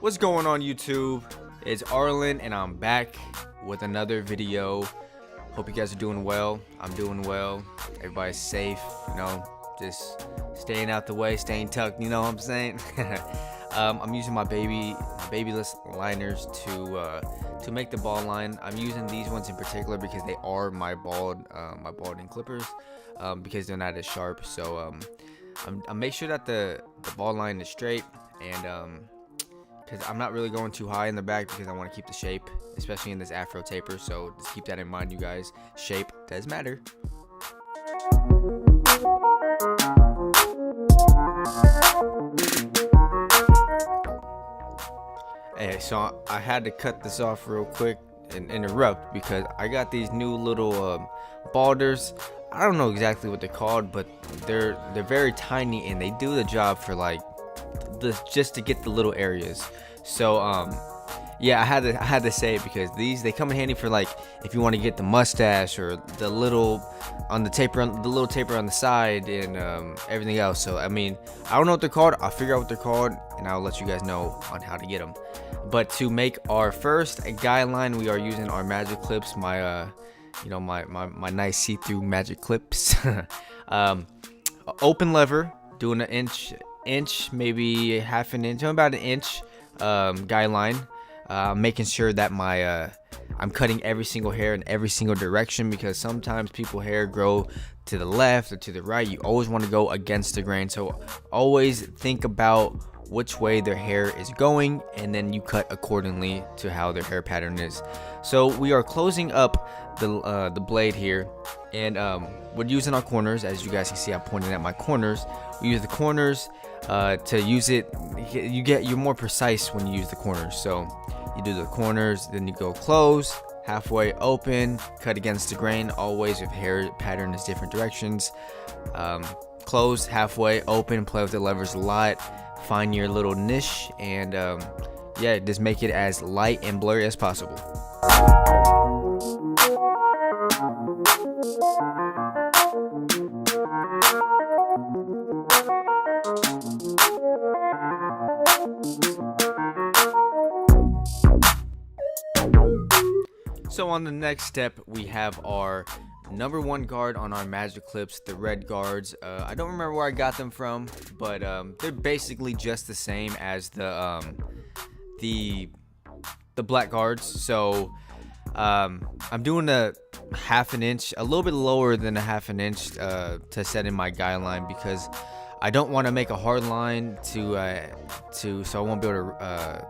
What's going on YouTube? It's Arlen and I'm back with another video. Hope you guys are doing well. I'm doing well. Everybody's safe, just staying out the way, staying tucked, you know what I'm saying? I'm using my babyless liners to make the bald line. I'm using these ones in particular because they are my balding clippers, because they're not as sharp. So I make sure that the bald line is straight, and because I'm not really going too high in the back because I want to keep the shape, especially in this Afro taper. So just keep that in mind, you guys. Shape does matter. Hey, so I had to cut this off real quick and interrupt because I got these new little balders. I don't know exactly what they're called, but they're very tiny and they do the job for like just to get the little areas. So yeah, I had to say it because they come in handy for like if you want to get the mustache or the little taper on the side and everything else. So I mean, I don't know what they're called. I'll figure out what they're called and I'll let you guys know on how to get them. But to make our first guideline, we are using our magic clips, my my nice see-through magic clips. Open lever, doing an inch, maybe half an inch, about an inch guideline, making sure that I'm cutting every single hair in every single direction, because sometimes people's hair grow to the left or to the right. You always want to go against the grain, so always think about which way their hair is going, and then you cut accordingly to how their hair pattern is. So we are closing up the blade here, and we're using our corners. As you guys can see, I'm pointing at my corners. We use the corners to use it. You're more precise when you use the corners. So you do the corners, then you go close, halfway open, cut against the grain, always if hair pattern is different directions. Close, halfway open, play with the levers a lot, find your little niche, and yeah, just make it as light and blurry as possible. So on the next step, we have our number one guard on our magic clips, the red guards. I don't remember where I got them from, but they're basically just the same as the black guards. So I'm doing a half an inch, a little bit lower than a half an inch to set in my guideline, because I don't want to make a hard line so I won't be able to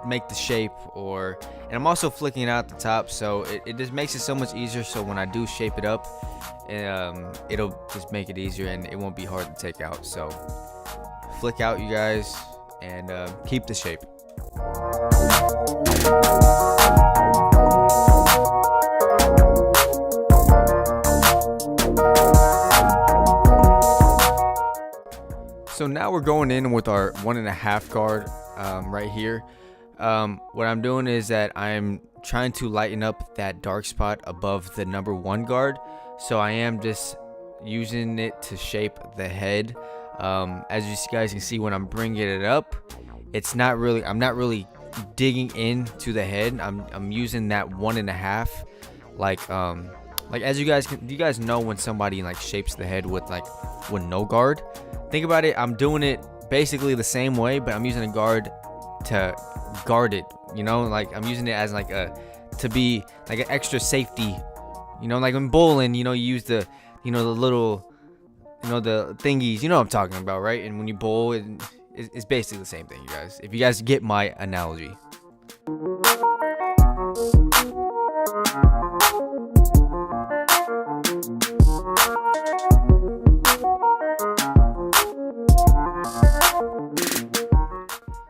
make the shape, and I'm also flicking it out the top, so it just makes it so much easier. So when I do shape it up, it'll just make it easier and it won't be hard to take out. So flick out, you guys, and keep the shape. So now we're going in with our 1.5 guard right here. What I'm doing is that I'm trying to lighten up that dark spot above the number one guard. So I am just using it to shape the head. As you guys can see, when I'm bringing it up, I'm not really digging into the head. I'm using that 1.5, like as you guys know when somebody like shapes the head with no guard. Think about it. I'm doing it basically the same way, but I'm using a guard to guard it, like I'm using it as to be like an extra safety, like when bowling, you use the the little the thingies, what I'm talking about, right? And when you bowl, it's basically the same thing, you guys, if you guys get my analogy.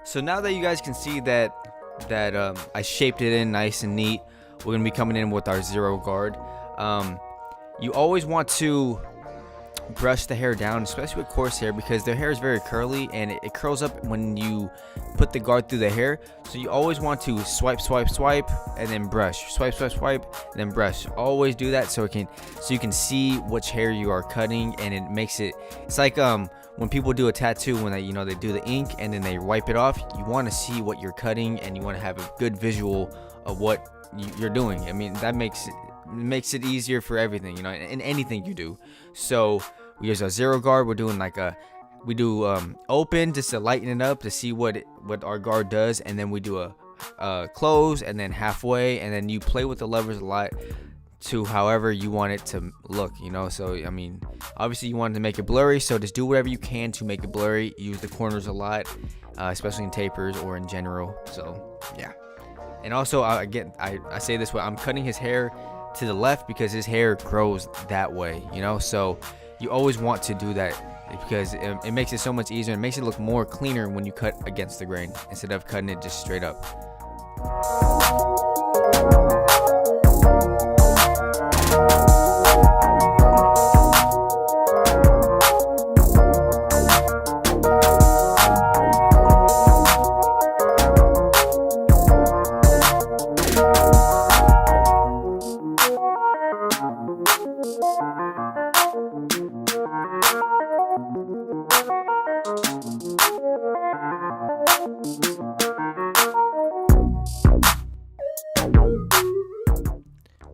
So now that you guys can see that I shaped it in nice and neat, we're gonna be coming in with our 0 guard. You always want to brush the hair down, especially with coarse hair, because their hair is very curly and it curls up when you put the guard through the hair. So you always want to swipe, and then brush, swipe, and then brush. Always do that so you can see which hair you are cutting, and it makes it's like when people do a tattoo, when they do the ink and then they wipe it off, you want to see what you're cutting and you want to have a good visual of what you're doing. I mean, that makes it easier for everything, in anything you do. So we use a 0 guard. We're doing we do open just to lighten it up to see what our guard does, and then we do a close, and then halfway, and then you play with the levers a lot to however you want it to look, So I mean, obviously you want to make it blurry, so just do whatever you can to make it blurry. Use the corners a lot, especially in tapers or in general. So yeah. And also, again, I say this way, I'm cutting his hair to the left because his hair grows that way, So you always want to do that because it makes it so much easier. It makes it look more cleaner when you cut against the grain instead of cutting it just straight up.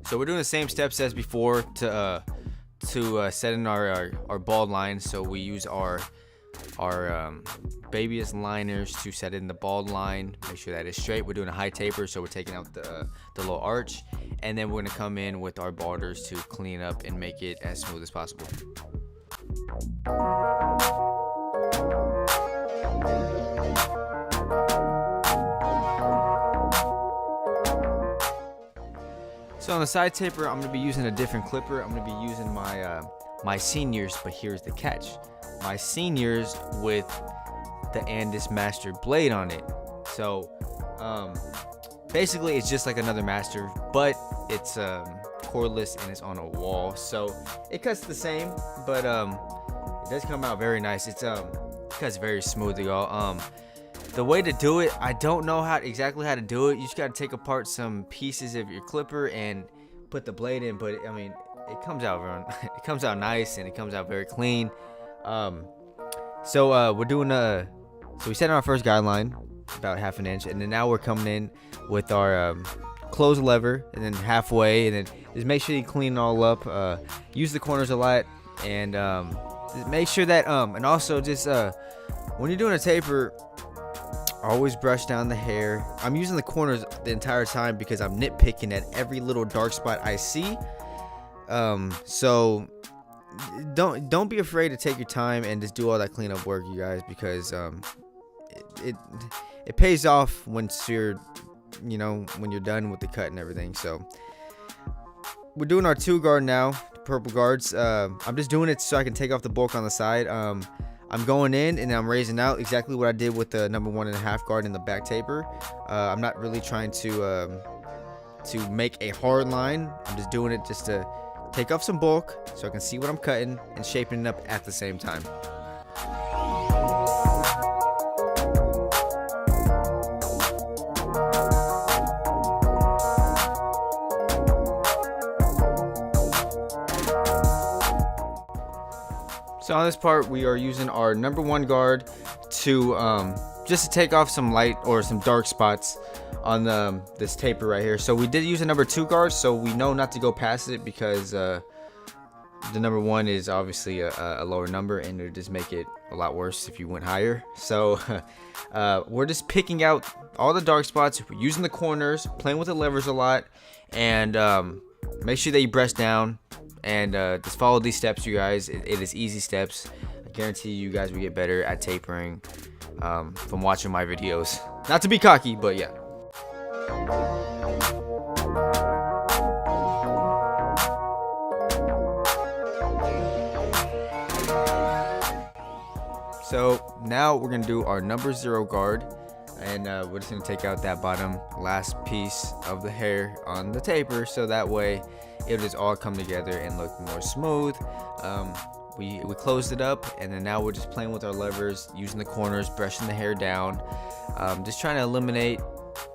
So we're doing the same steps as before to set in our bald line. So we use our baby's liners to set in the bald line. Make sure that it's straight. We're doing a high taper, so we're taking out the little arch, and then we're gonna come in with our balders to clean up and make it as smooth as possible. So on the side taper, I'm going to be using a different clipper. I'm going to be using my seniors, but here's the catch. My seniors with the Andis Master blade on it. So basically it's just like another Master, but it's cordless and it's on a wall. So it cuts the same, but it does come out very nice. It cuts very smooth, y'all. The way to do it, I don't know exactly how to do it. You just got to take apart some pieces of your clipper and put the blade in, but I mean, it comes out it comes out nice and it comes out very clean. So we're doing so we set in our first guideline about 1/2 inch, and then now we're coming in with our close lever, and then halfway, and then just make sure you clean it all up. Use the corners a lot, and just make sure that and also just when you're doing a taper, always brush down the hair. I'm using the corners the entire time because I'm nitpicking at every little dark spot I see. So don't be afraid to take your time and just do all that cleanup work, you guys, because it pays off once you're when you're done with the cut and everything. So we're doing our 2 guard now, purple guards. I'm just doing it so I can take off the bulk on the side. I'm going in and I'm raising out exactly what I did with the number 1.5 guard in the back taper. I'm not really trying to make a hard line. I'm just doing it just to take off some bulk so I can see what I'm cutting and shaping it up at the same time. So on this part, we are using our number 1 guard to just to take off some light or some dark spots on this taper right here. So we did use a number 2 guard, so we know not to go past it because the number 1 is obviously a lower number, and it would just make it a lot worse if you went higher. So we're just picking out all the dark spots. We're using the corners, playing with the levers a lot, and make sure that you brush down. And just follow these steps, you guys. It is easy steps. I guarantee you guys will get better at tapering from watching my videos. Not to be cocky, but yeah. So now we're gonna do our number 0 guard, and we're just gonna take out that bottom last piece of the hair on the taper, so that way it'll just all come together and look more smooth. We closed it up, and then now we're just playing with our levers, using the corners, brushing the hair down, just trying to eliminate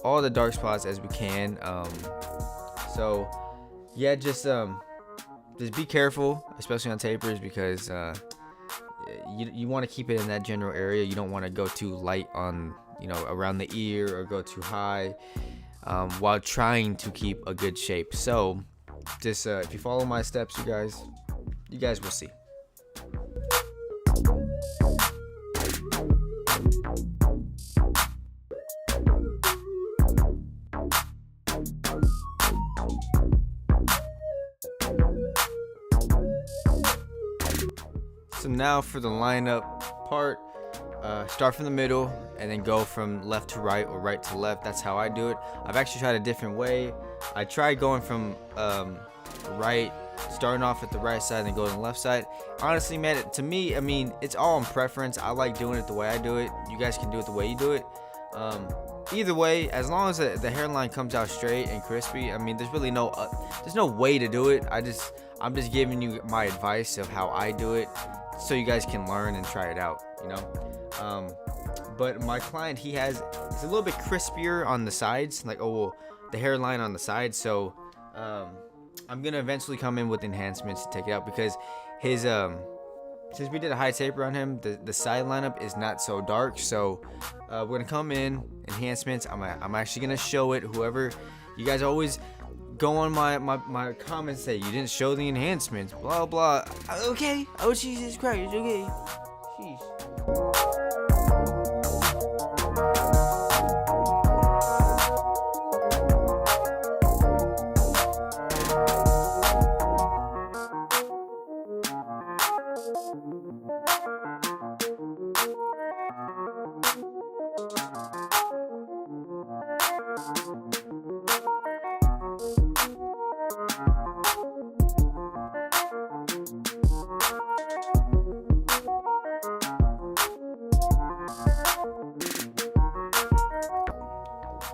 all the dark spots as we can. So yeah, just be careful, especially on tapers, because you want to keep it in that general area. You don't want to go too light on, you know, around the ear, or go too high, while trying to keep a good shape. So just if you follow my steps, you guys will see. So now for the lineup part, start from the middle and then go from left to right or right to left. That's how I do it. I've actually tried a different way. I tried going from right, starting off at the right side and then going to the left side. Honestly, man, to me, I mean, it's all in preference. I like doing it the way I do it. You guys can do it the way you do it. Either way, as long as the hairline comes out straight and crispy, I mean, there's really there's no way to do it. I'm just giving you my advice of how I do it, so you guys can learn and try it out, you know. But my client, it's a little bit crispier on the sides, like the hairline on the side. So I'm gonna eventually come in with enhancements to take it out, because his since we did a high taper on him, the side lineup is not so dark. So we're gonna come in enhancements. I'm actually gonna show it. Whoever, you guys always go on my comments, say you didn't show the enhancements, blah blah. Okay, oh Jesus Christ, okay, sheesh.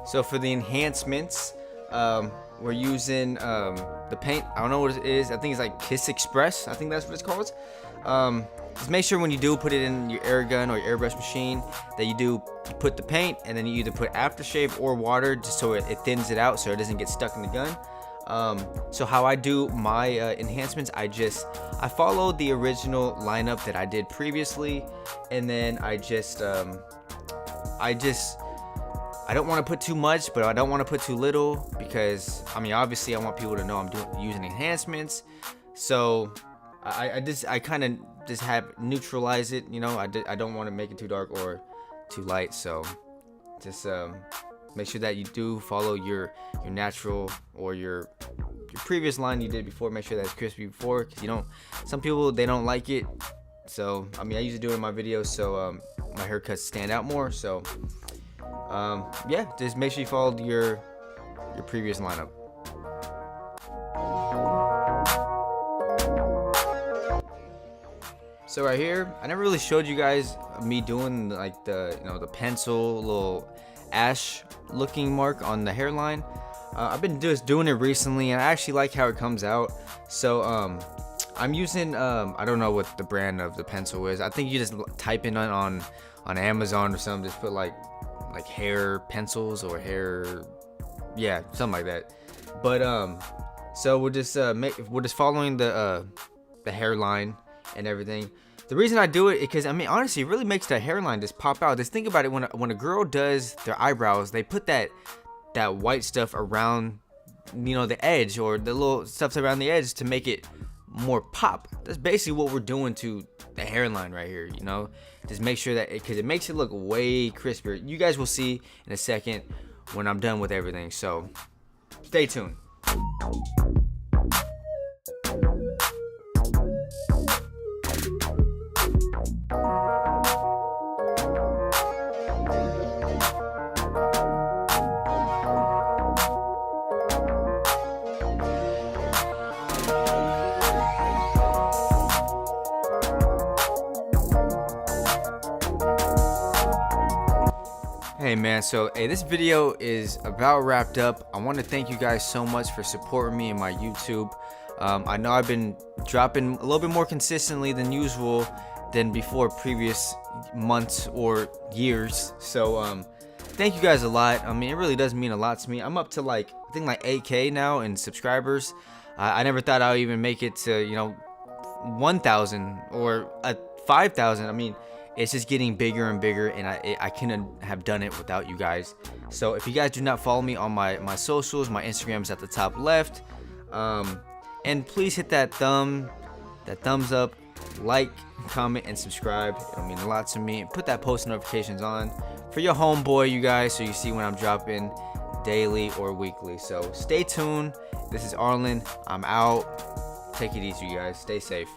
So for the enhancements, we're using the paint. I don't know what it is. I think it's like Kiss Express. I think that's what it's called. Just make sure when you do put it in your air gun or your airbrush machine that you put the paint, and then you either put aftershave or water, just so it thins it out so it doesn't get stuck in the gun. So how I do my enhancements, I follow the original lineup that I did previously, and then I don't want to put too much, but I don't want to put too little, because I mean, obviously I want people to know I'm using enhancements. So I kind of just have neutralize it, you know. I don't want to make it too dark or too light. So just make sure that you do follow your natural or your previous line you did before. Make sure that's crispy before, because some people, they don't like it. So I mean, I usually do it in my videos so my haircuts stand out more. So yeah, just make sure you follow your previous lineup. So right here, I never really showed you guys me doing like the pencil little ash looking mark on the hairline. I've been just doing it recently, and I actually like how it comes out. So I'm using I don't know what the brand of the pencil is. I think you just type in on Amazon or something, just put like hair pencils or hair, yeah, something like that. But so we're just following the hairline and everything. The reason I do it is because, I mean, honestly, it really makes the hairline just pop out. Just think about it, when a girl does their eyebrows, they put that white stuff around, the edge, or the little stuff around the edge to make it more pop. That's basically what we're doing to the hairline right here, just make sure that because it makes it look way crispier. You guys will see in a second when I'm done with everything, so stay tuned. Hey man, so this video is about wrapped up. I want to thank you guys so much for supporting me in my YouTube. I know I've been dropping a little bit more consistently than usual than before previous months or years. So thank you guys a lot. I mean, it really does mean a lot to me. I'm up to I think 8K now in subscribers. I never thought I would even make it to 1,000 or 5,000. I mean, it's just getting bigger and bigger, and I couldn't have done it without you guys. So if you guys do not follow me on my socials, my Instagram is at the top left. And please hit that thumbs up, like, comment, and subscribe. It'll mean a lot to me. Put that post notifications on for your homeboy, you guys, so you see when I'm dropping daily or weekly. So stay tuned. This is Arlen. I'm out. Take it easy, you guys. Stay safe.